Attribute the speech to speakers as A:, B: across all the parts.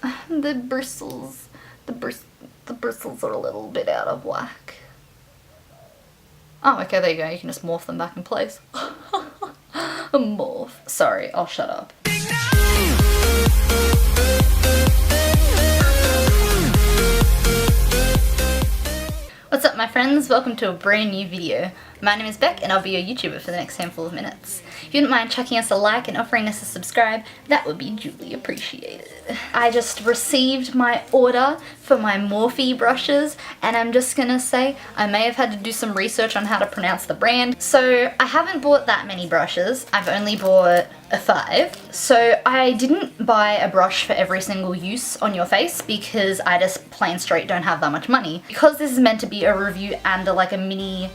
A: The bristles, the bristles are a little bit out of whack. Oh, okay, there you go. You can just morph them back in place. Morph. Sorry, I'll shut up. What's up my friends, welcome to a brand new video. My name is Beck and I'll be your YouTuber for the next handful of minutes. If you wouldn't mind chucking us a like and offering us a subscribe, that would be duly appreciated. I just received my order for my Morphe brushes and I'm just gonna say I may have had to do some research on how to pronounce the brand. So I haven't bought that many brushes, I've only bought 5. So I didn't buy a brush for every single use on your face because I just plain straight don't have that much money. Because this is meant to be a review and like a mini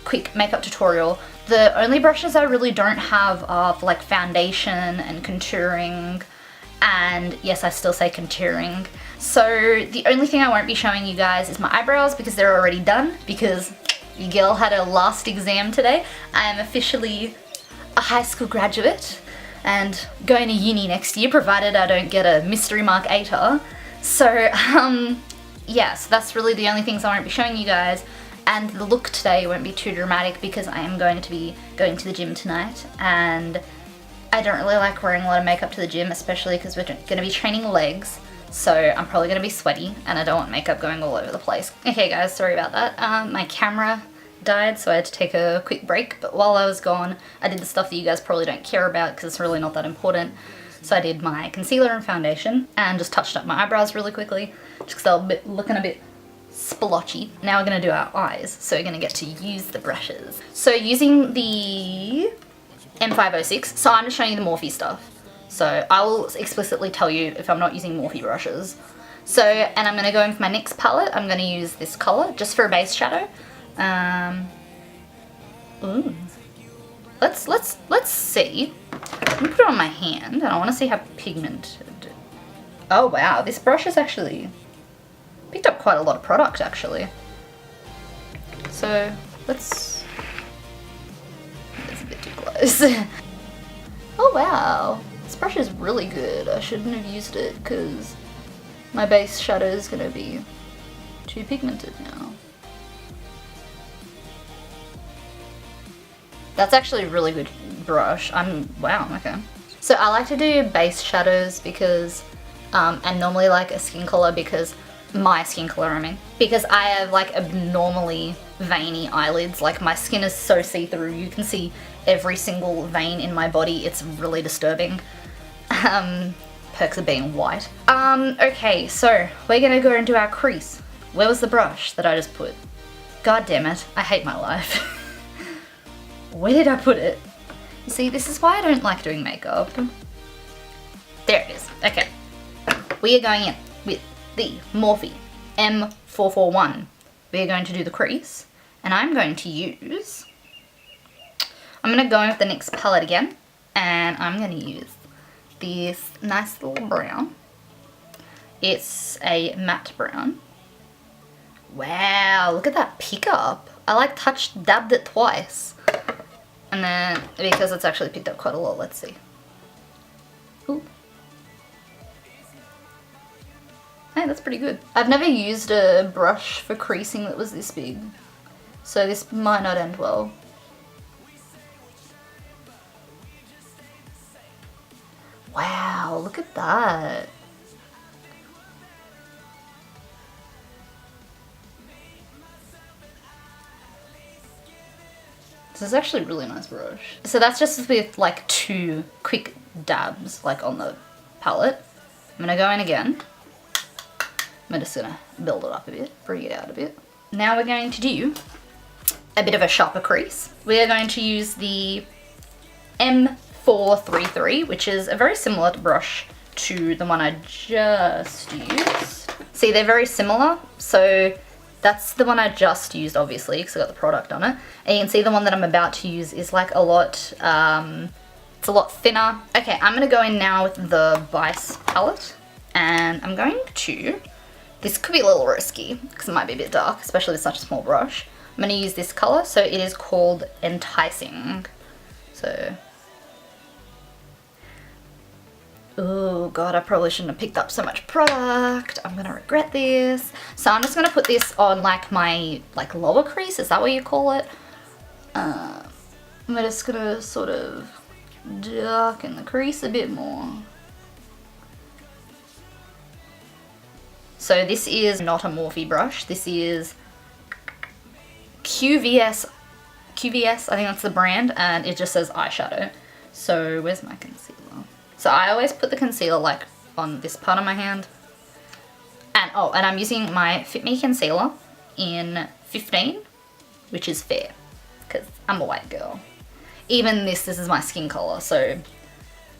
A: quick makeup tutorial, the only brushes I really don't have are for like foundation and contouring, and yes, I still say contouring. So the only thing I won't be showing you guys is my eyebrows because they're already done, because your girl had her last exam today. I am officially a high school graduate and going to uni next year, provided I don't get a mystery mark 8er. So yeah, so that's really the only things I won't be showing you guys. And the look today won't be too dramatic because I am going to be going to the gym tonight, and I don't really like wearing a lot of makeup to the gym, especially because we're going to be training legs, so I'm probably going to be sweaty and I don't want makeup going all over the place. Okay guys, sorry about that. My camera died, so I had to take a quick break, but while I was gone I did the stuff that you guys probably don't care about because it's really not that important. So I did my concealer and foundation and just touched up my eyebrows really quickly just because they were looking a bit splotchy. Now we're going to do our eyes, so we're going to get to use the brushes. So using the M506, so I'm just showing you the Morphe stuff. So I will explicitly tell you if I'm not using Morphe brushes. So, and I'm going to go in for my NYX palette. I'm going to use this colour just for a base shadow. Ooh. Let's see. I'm going to put it on my hand and I want to see how pigmented. Oh wow, this brush is actually picked up quite a lot of product actually. So let's, it's a bit too close. Oh wow, this brush is really good. I shouldn't have used it because my base shadow is going to be too pigmented now. That's actually a really good brush. Wow, okay. So I like to do base shadows because, and normally like a skin color because my skin color, I mean, because I have like abnormally veiny eyelids. Like my skin is so see-through, you can see every single vein in my body. It's really disturbing. Perks of being white. Okay, so we're gonna go into our crease. Where was the brush that I just put? God damn it, I hate my life. Where did I put it? You see, this is why I don't like doing makeup. There it is, okay. We are going in with the Morphe M441. We're going to do the crease, and I'm going to use, I'm going to go in with the NYX palette again, and I'm going to use this nice little brown. It's a matte brown. Wow, look at that pickup. I like dabbed it twice. And then, because it's actually picked up quite a lot, let's see. Ooh. Hey, that's pretty good. I've never used a brush for creasing that was this big, so this might not end well. Wow, look at that. This is actually a really nice brush. So that's just with like 2 quick dabs like on the palette. I'm gonna go in again. I'm just gonna build it up a bit, bring it out a bit. Now we're going to do a bit of a sharper crease. We are going to use the M433, which is a very similar brush to the one I just used. See, they're very similar, so that's the one I just used obviously because I got the product on it. And you can see the one that I'm about to use is like a lot, it's a lot thinner. Okay, I'm gonna go in now with the Vice palette, and I'm going to, this could be a little risky because it might be a bit dark, especially with such a small brush. I'm going to use this colour, so it is called Enticing. So Oh god, I probably shouldn't have picked up so much product. I'm gonna regret this. So I'm just gonna put this on like my lower crease, is that what you call it? I'm just gonna sort of darken the crease a bit more. So this is not a Morphe brush, this is QVS, I think that's the brand, and it just says eyeshadow. So where's my concealer? So I always put the concealer like on this part of my hand. And oh, and I'm using my Fit Me concealer in 15, which is fair, because I'm a white girl. Even this is my skin color, so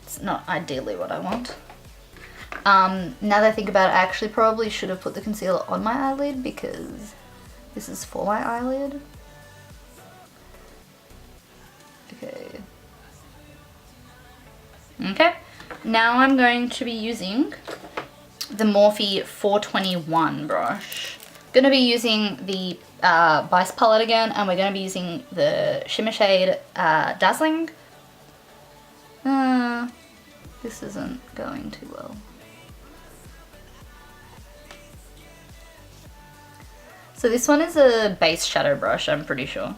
A: it's not ideally what I want. Now that I think about it, I actually probably should have put the concealer on my eyelid because this is for my eyelid. Okay, now I'm going to be using the Morphe 421 brush. Going to be using the Vice palette again, and we're going to be using the Shimmer shade Dazzling. This isn't going too well. So this one is a base shadow brush, I'm pretty sure.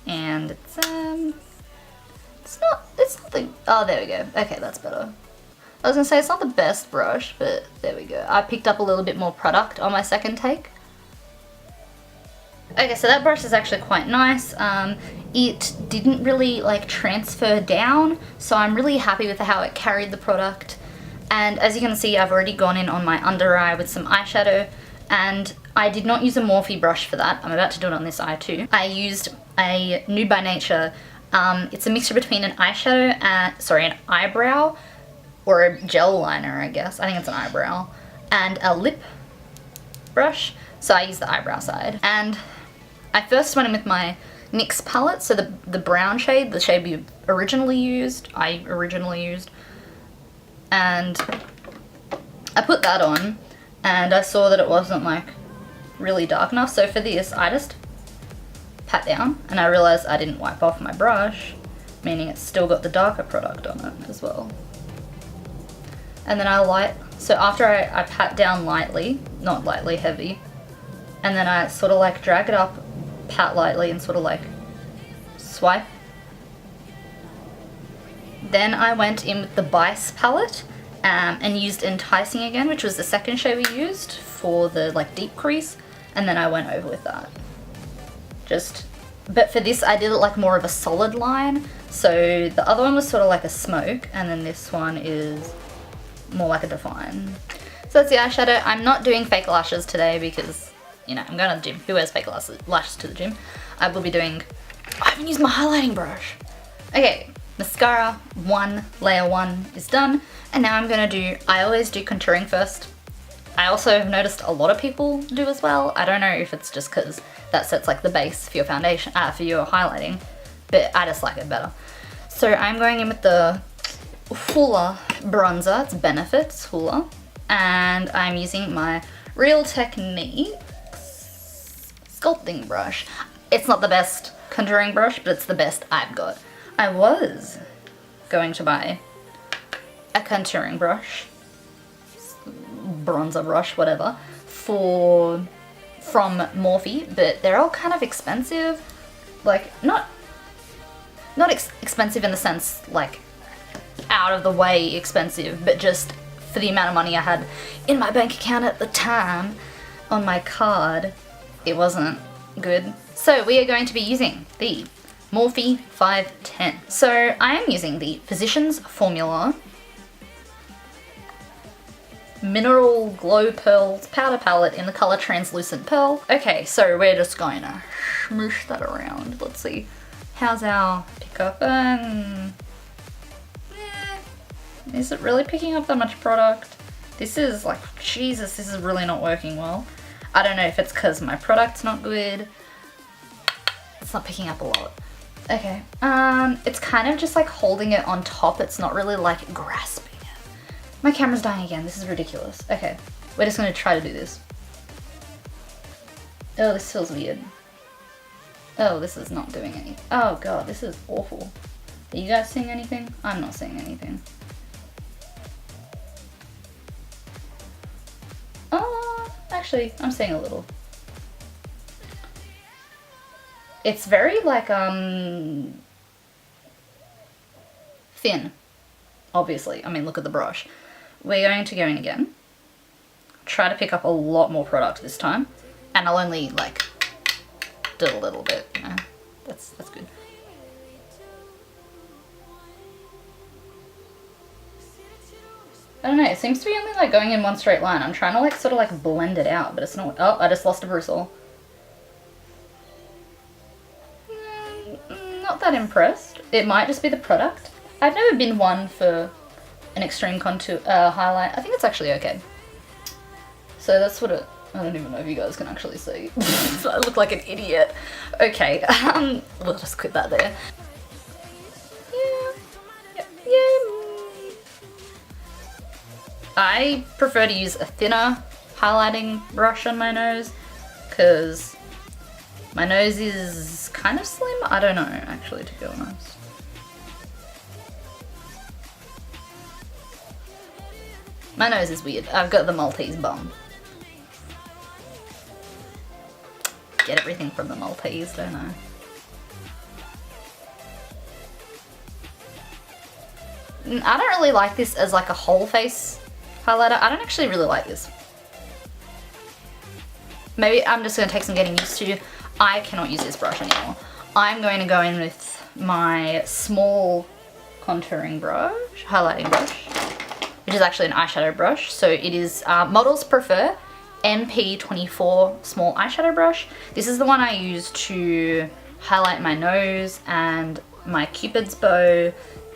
A: And it's not the, oh there we go, okay, that's better. I was gonna say it's not the best brush, but there we go. I picked up a little bit more product on my second take. Okay, so that brush is actually quite nice. It didn't really transfer down, so I'm really happy with how it carried the product. And as you can see, I've already gone in on my under eye with some eyeshadow, and I did not use a Morphe brush for that. I'm about to do it on this eye too. I used a Nude by Nature. It's a mixture between an eyeshadow and, an eyebrow, or a gel liner, I guess. I think it's an eyebrow, and a lip brush. So I used the eyebrow side. And I first went in with my NYX palette, so the brown shade, the shade I originally used, and I put that on, and I saw that it wasn't really dark enough. So for this, I just pat down, and I realized I didn't wipe off my brush, meaning it's still got the darker product on it as well. And then so after I pat down lightly, not lightly, heavy, and then I sort of drag it up, pat lightly, and sort of swipe. Then I went in with the Vice palette and used Enticing again, which was the second shade we used for the deep crease, and then I went over with that. But for this I did it more of a solid line, so the other one was sort of like a smoke, and then this one is more like a define. So that's the eyeshadow. I'm not doing fake lashes today because, you know, I'm going to the gym. Who wears fake lashes to the gym? I will be doing, I haven't used my highlighting brush. Okay, mascara layer one is done, and now I'm going to do, I always do contouring first. I also have noticed a lot of people do as well. I don't know if it's just because that sets the base for your foundation, for your highlighting, but I just like it better. So I'm going in with the Hoola bronzer, it's Benefits Hoola, and I'm using my Real Techniques sculpting brush. It's not the best contouring brush, but it's the best I've got. I was going to buy a contouring brush, bronzer brush, whatever, from Morphe, but they're all kind of expensive. Not expensive in the sense out of the way expensive, but just for the amount of money I had in my bank account at the time on my card, it wasn't good. So we are going to be using the Morphe 510. So I am using the Physicians Formula Mineral Glow Pearls Powder Palette in the color Translucent Pearl. Okay, so we're just going to smoosh that around. Let's see. How's our pickup? Is it really picking up that much product? This is Jesus, this is really not working well. I don't know if it's because my product's not good. It's not picking up a lot. Okay, it's kind of just holding it on top. It's not really grasping it. My camera's dying again, this is ridiculous. Okay, we're just gonna try to do this. Oh, this feels weird. Oh, this is not doing anything. Oh god, this is awful. Are you guys seeing anything? I'm not seeing anything. actually, I'm seeing a little. It's very like, thin, obviously. I mean, look at the brush. We're going to go in again. Try to pick up a lot more product this time. And I'll only like do a little bit, you know. That's good. I don't know, it seems to be only like going in one straight line. I'm trying to like sort of like blend it out, but it's not. Oh, I just lost a bristle. Not that impressed. It might just be the product. I've never been one for an extreme contour highlight. I think it's actually okay. So that's what it, I don't even know if you guys can actually see. I look like an idiot. Okay, we'll just quit that there. Yeah. I prefer to use a thinner highlighting brush on my nose because my nose is kind of slim. I don't know, actually, to be honest. My nose is weird. I've got the Maltese bum. Get everything from the Maltese, don't I? I don't really like this as like a whole face highlighter. I don't actually really like this. Maybe I'm just going to take some getting used to. I cannot use this brush anymore. I'm going to go in with my small contouring brush, highlighting brush, which is actually an eyeshadow brush. So it is Models Prefer NP24 small eyeshadow brush. This is the one I use to highlight my nose and my Cupid's bow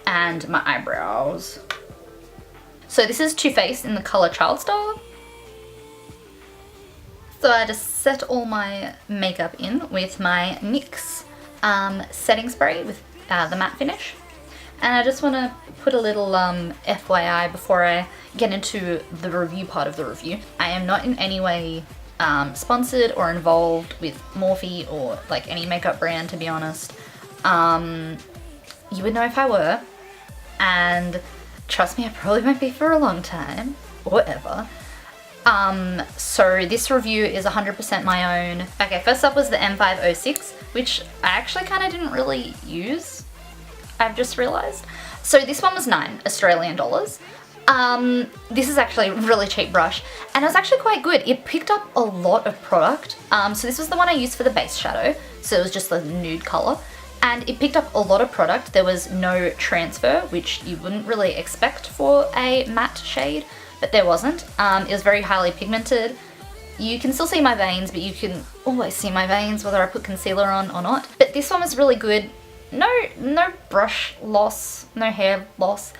A: and my eyebrows. So this is Too Faced in the color Child Star. So I just set all my makeup in with my NYX setting spray with the matte finish. And I just want to put a little FYI before I get into the review part of the review. I am not in any way sponsored or involved with Morphe or like any makeup brand, to be honest. You would know if I were. And trust me, I probably won't be for a long time or ever. So this review is 100% my own. Okay, first up was the M506, which I actually kind of didn't really use. I've just realized. So this one was $9 Australian. This is actually a really cheap brush and it was actually quite good. It picked up a lot of product. So this was the one I used for the base shadow. So it was just the nude color. And it picked up a lot of product. There was no transfer, which you wouldn't really expect for a matte shade, but there wasn't. It was very highly pigmented. You can still see my veins, but you can always see my veins whether I put concealer on or not. But this one was really good. No brush loss, no hair loss.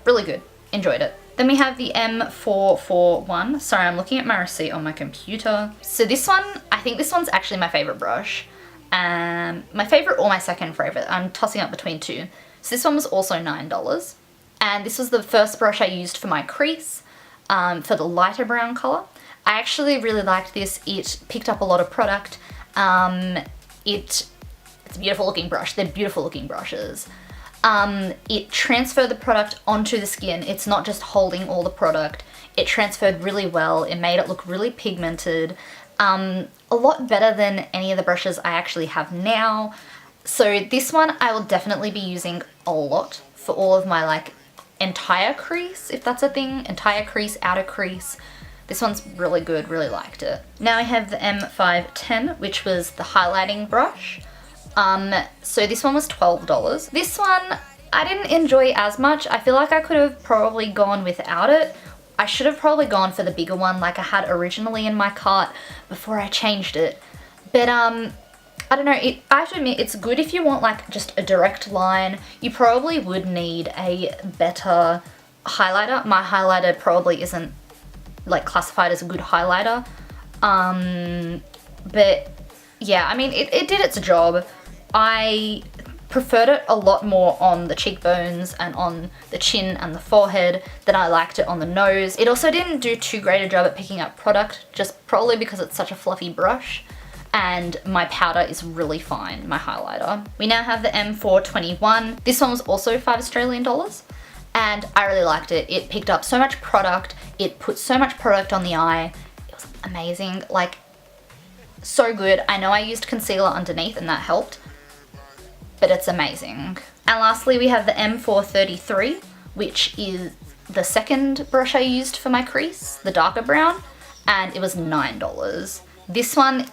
A: Really good. Enjoyed it. Then we have the M441. Sorry, I'm looking at my receipt on my computer. So this one, I think this one's actually my favorite brush. My favorite or my second favorite. I'm tossing up between two. So this one was also $9. And this was the first brush I used for my crease, for the lighter brown color. I actually really liked this. It picked up a lot of product. It's a beautiful looking brush. They're beautiful looking brushes. It transferred the product onto the skin. It's not just holding all the product. It transferred really well. It made it look really pigmented. A lot better than any of the brushes I actually have now. So this one I will definitely be using a lot for all of my like entire crease, if that's a thing. Entire crease, outer crease. This one's really good, really liked it. Now I have the M510, which was the highlighting brush. So this one was $12. This one I didn't enjoy as much. I feel like I could have probably gone without it. I should have probably gone for the bigger one like I had originally in my cart before I changed it. But I don't know, I have to admit it's good if you want like just a direct line. You probably would need a better highlighter. My highlighter probably isn't like classified as a good highlighter. But yeah, I mean it did its job. I preferred it a lot more on the cheekbones and on the chin and the forehead than I liked it on the nose. It also didn't do too great a job at picking up product, just probably because it's such a fluffy brush, and my powder is really fine, my highlighter. We now have the M421. This one was also $5 Australian, and I really liked it. It picked up so much product, it put so much product on the eye. It was amazing. Like, so good. I know I used concealer underneath and that helped, but it's amazing. And lastly, we have the M433, which is the second brush I used for my crease, the darker brown, and it was $9. This one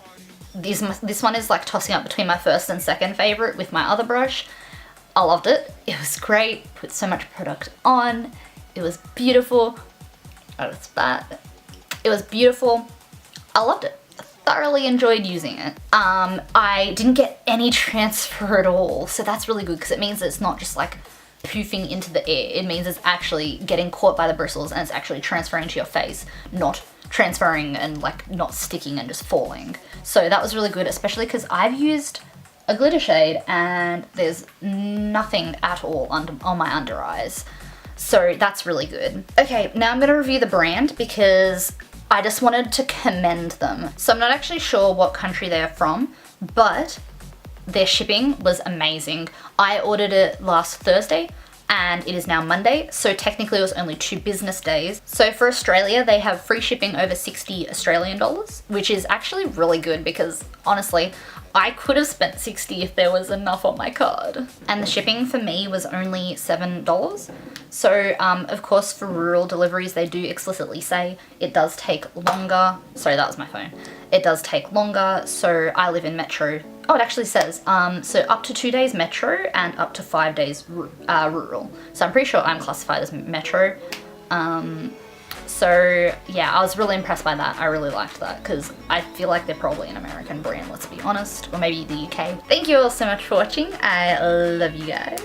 A: is like tossing up between my first and second favorite with my other brush. I loved it. It was great. Put so much product on. It was beautiful. Oh, it's bad. It was beautiful. I loved it. I thoroughly enjoyed using it. I didn't get any transfer at all, so that's really good because it means that it's not just like poofing into the air. It means it's actually getting caught by the bristles and it's actually transferring to your face, not transferring and like not sticking and just falling. So that was really good, especially because I've used a glitter shade and there's nothing at all on my under eyes. So that's really good. Okay, now I'm gonna review the brand because I just wanted to commend them. So I'm not actually sure what country they're from, but their shipping was amazing. I ordered it last Thursday and it is now Monday, so technically it was only 2 business days. So for Australia, they have free shipping over 60 Australian dollars, which is actually really good because honestly, I could have spent 60 if there was enough on my card. And the shipping for me was only $7. So of course for rural deliveries, they do explicitly say it does take longer. Sorry, that was my phone. It does take longer, so I live in Metro. Oh, it actually says, so up to 2 days Metro and up to 5 days rural. So I'm pretty sure I'm classified as Metro. So yeah, I was really impressed by that. I really liked that because I feel like they're probably an American brand, let's be honest, or maybe the UK. Thank you all so much for watching. I love you guys.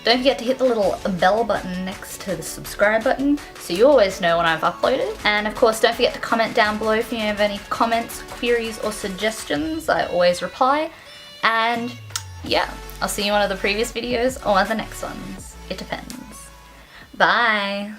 A: Don't forget to hit the little bell button next to the subscribe button so you always know when I've uploaded. And of course, don't forget to comment down below if you have any comments, queries, or suggestions. I always reply. And yeah, I'll see you in one of the previous videos or one of the next ones. It depends. Bye.